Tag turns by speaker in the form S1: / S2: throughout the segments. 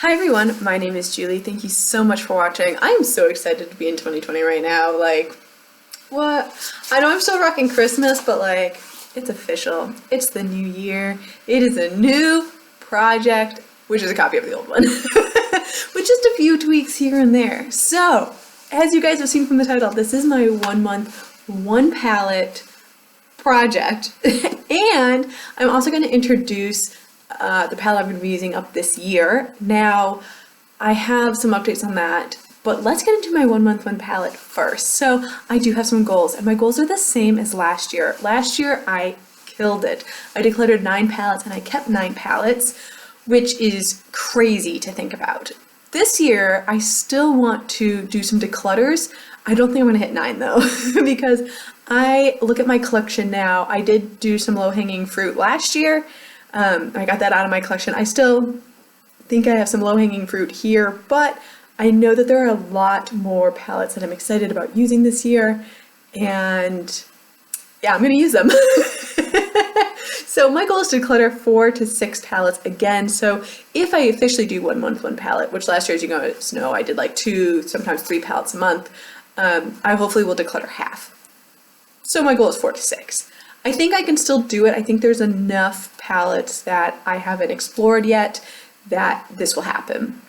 S1: Hi everyone, my name is Julie. Thank you so much for watching. I am so excited to be in 2020 right now. What? I know I'm still rocking Christmas, but it's official. It's the new year. It is a new project, which is a copy of the old one, with just a few tweaks here and there. So, as you guys have seen from the title, this is my 1 month, 1 palette project. And I'm also going to introduce the palette I'm going to be using up this year. Now, I have some updates on that, but let's get into my 1 month, 1 palette first. So I do have some goals, and my goals are the same as last year. Last year, I killed it. I decluttered 9 palettes, and I kept 9 palettes, which is crazy to think about. This year, I still want to do some declutters. I don't think I'm going to hit 9 though, because I look at my collection now. I did do some low-hanging fruit last year. I got that out of my collection. I still think I have some low-hanging fruit here, but I know that there are a lot more palettes that I'm excited about using this year, and yeah, I'm going to use them. So my goal is to declutter 4 to 6 palettes again. So if I officially do 1 month, 1 palette, which last year, as you guys know, I did 2, sometimes 3 palettes a month, I hopefully will declutter half. So my goal is 4 to 6. I think I can still do it. I think there's enough palettes that I haven't explored yet that this will happen.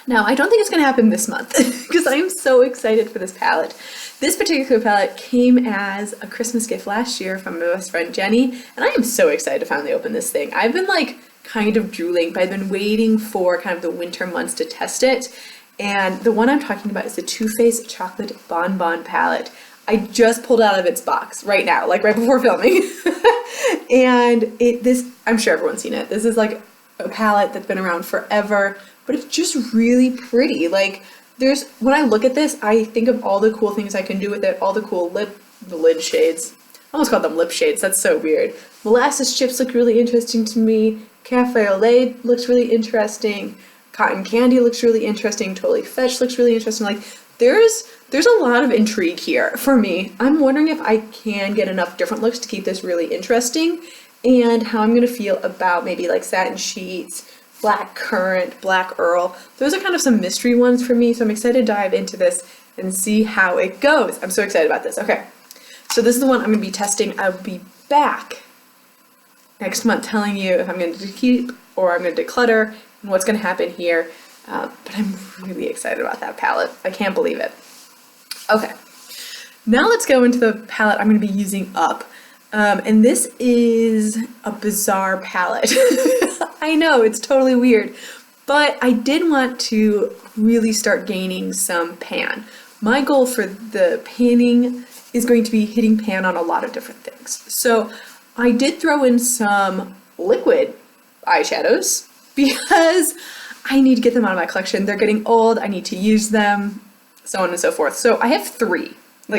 S1: Now, I don't think it's going to happen this month because I am so excited for this palette. This particular palette came as a Christmas gift last year from my best friend Jenny, and I am so excited to finally open this thing. I've been kind of drooling, but I've been waiting for kind of the winter months to test it. And the one I'm talking about is the Too Faced Chocolate Bonbon palette. I just pulled it out of its box right now, right before filming. And I'm sure everyone's seen it. This is a palette that's been around forever, but it's just really pretty. When I look at this, I think of all the cool things I can do with it, all the cool lid shades. I almost called them lip shades, that's so weird. Molasses chips look really interesting to me. Cafe au lait looks really interesting. Cotton candy looks really interesting. Totally Fetch looks really interesting. There's a lot of intrigue here for me. I'm wondering if I can get enough different looks to keep this really interesting, and how I'm going to feel about maybe satin sheets, black currant, black earl. Those are kind of some mystery ones for me, so I'm excited to dive into this and see how it goes. I'm so excited about this. Okay, so this is the one I'm going to be testing. I'll be back next month telling you if I'm going to keep or I'm going to declutter and what's going to happen here. But I'm really excited about that palette. I can't believe it. Okay, now let's go into the palette I'm going to be using up. And this is a bizarre palette. I know, it's totally weird, but I did want to really start gaining some pan. My goal for the panning is going to be hitting pan on a lot of different things. So I did throw in some liquid eyeshadows because I need to get them out of my collection. They're getting old, I need to use them, so on and so forth. So I have 3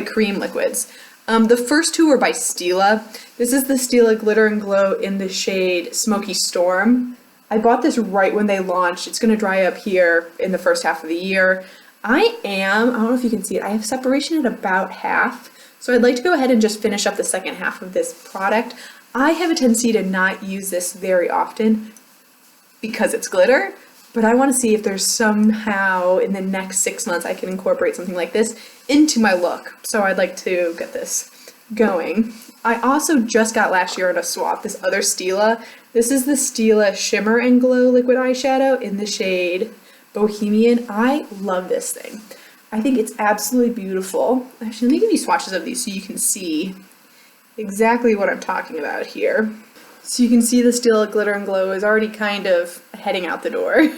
S1: cream liquids. The first 2 are by Stila. This is the Stila Glitter and Glow in the shade Smoky Storm. I bought this right when they launched. It's going to dry up here in the first half of the year. I don't know if you can see it, I have separation at about half. So I'd like to go ahead and just finish up the second half of this product. I have a tendency to not use this very often because it's glitter, but I want to see if there's somehow in the next 6 months I can incorporate something like this into my look. So I'd like to get this going. I also just got last year in a swap this other Stila. This is the Stila Shimmer and Glow liquid eyeshadow in the shade Bohemian. I love this thing. I think it's absolutely beautiful. Actually, let me give you swatches of these so you can see exactly what I'm talking about here. So you can see the Stila Glitter and Glow is already kind of heading out the door.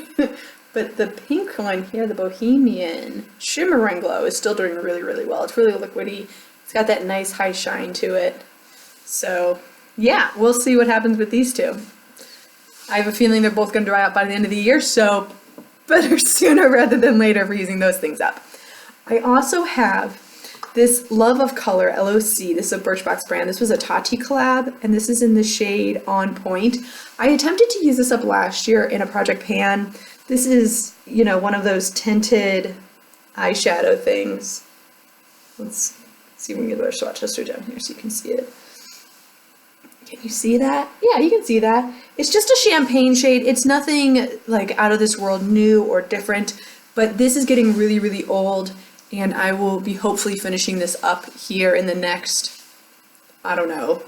S1: But the pink one here, the Bohemian Shimmer and Glow, is still doing really, really well. It's really liquidy. It's got that nice high shine to it. So yeah, we'll see what happens with these 2. I have a feeling they're both going to dry out by the end of the year, so better sooner rather than later for using those things up. I also have this Love of Color LOC. This is a Birchbox brand. This was a Tati collab, and this is in the shade On Point. I attempted to use this up last year in a project pan. This is, one of those tinted eyeshadow things. Let's see if we can get our swatch tester down here so you can see it. Can you see that? Yeah, you can see that. It's just a champagne shade. It's nothing like out of this world new or different, but this is getting really, really old, and I will be hopefully finishing this up here in the next, I don't know,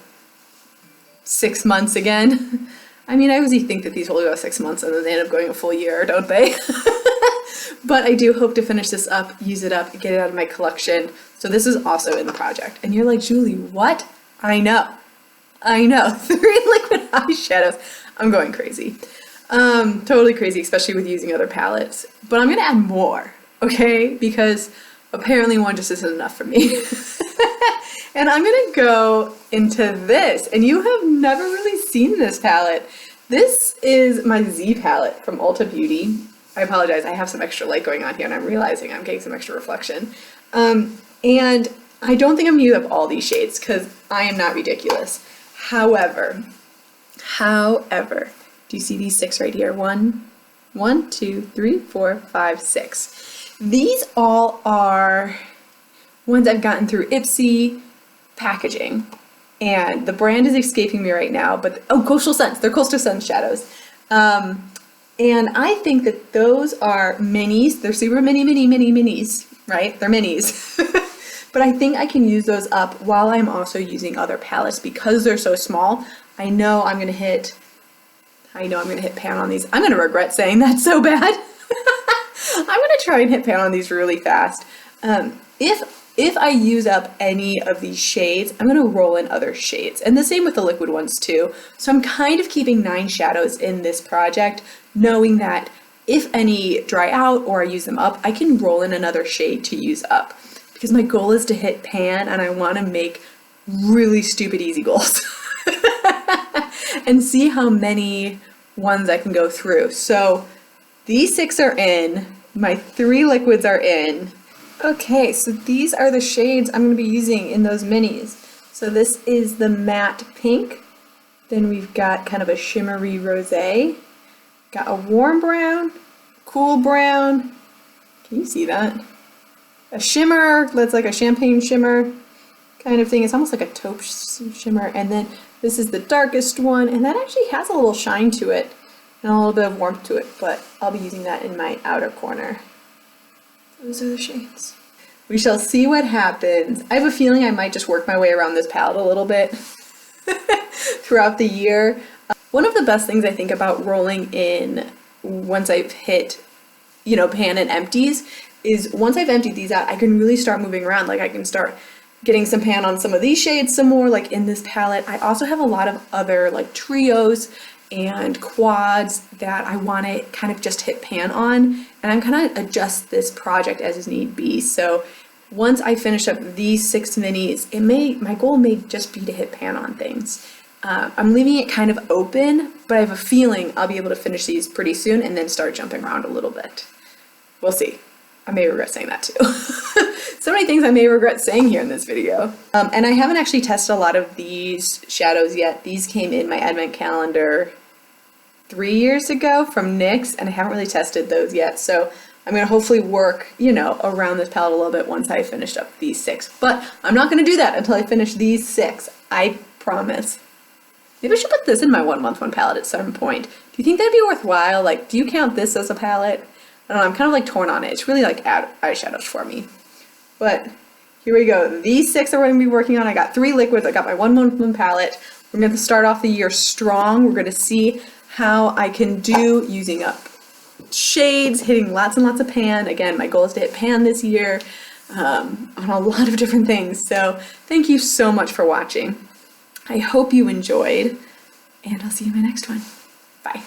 S1: 6 months again. I mean, I usually think that these will go 6 months and then they end up going a full year, don't they? But I do hope to finish this up, use it up, get it out of my collection. So this is also in the project. And you're like, Julie, what? I know. 3 liquid eyeshadows. I'm going crazy. Totally crazy, especially with using other palettes. But I'm gonna add more, okay? Because apparently one just isn't enough for me. And I'm gonna go into this, and you have never really seen this palette. This is my Z palette from Ulta Beauty. I apologize, I have some extra light going on here, and I'm realizing I'm getting some extra reflection. And I don't think I'm gonna use up all these shades, because I am not ridiculous. However, do you see these 6 right here? 1, 2, 3, 4, 5, 6. These all are ones I've gotten through Ipsy packaging, and the brand is escaping me right now, but Coastal Scents, they're Coastal Scents shadows. And I think that those are minis. They're super minis, right? They're minis. But I think I can use those up while I'm also using other palettes because they're so small. I know I'm gonna hit pan on these. I'm gonna regret saying that so bad. I'm gonna try and hit pan on these really fast. If I use up any of these shades, I'm gonna roll in other shades. And the same with the liquid ones too. So I'm kind of keeping 9 shadows in this project, knowing that if any dry out or I use them up, I can roll in another shade to use up. Because my goal is to hit pan, and I wanna make really stupid easy goals. And see how many ones I can go through. So these 6 are in, my 3 liquids are in. Okay, so these are the shades I'm going to be using in those minis. So this is the matte pink, then we've got kind of a shimmery rosé, got a warm brown, cool brown, can you see that? A shimmer, that's like a champagne shimmer kind of thing. It's almost like a taupe shimmer, and then this is the darkest one, and that actually has a little shine to it and a little bit of warmth to it, but I'll be using that in my outer corner. Those are the shades. We shall see what happens. I have a feeling I might just work my way around this palette a little bit throughout the year. One of the best things I think about rolling in once I've hit, pan and empties is once I've emptied these out, I can really start moving around. Like I can start getting some pan on some of these shades some more, like in this palette. I also have a lot of other like trios and quads that I want to kind of just hit pan on, and I'm kind of adjust this project as need be. So once I finish up these 6 minis, my goal may just be to hit pan on things. I'm leaving it kind of open, but I have a feeling I'll be able to finish these pretty soon and then start jumping around a little bit. We'll see. I may regret saying that too. So many things I may regret saying here in this video. And I haven't actually tested a lot of these shadows yet. These came in my advent calendar 3 years ago from NYX, and I haven't really tested those yet. So I'm gonna hopefully work, around this palette a little bit once I finished up these 6. But I'm not gonna do that until I finish these 6, I promise. Maybe I should put this in my 1 month 1 palette at some point. Do you think that'd be worthwhile? Like, do you count this as a palette? I don't know, I'm kind of like torn on it. It's really like eyeshadows for me. But here we go. These 6 are what I'm going to be working on. I got 3 liquids. I got my 1 month 1 palette. We're going to start off the year strong. We're going to see how I can do using up shades, hitting lots and lots of pan. Again, my goal is to hit pan this year on a lot of different things. So thank you so much for watching. I hope you enjoyed, and I'll see you in my next one. Bye.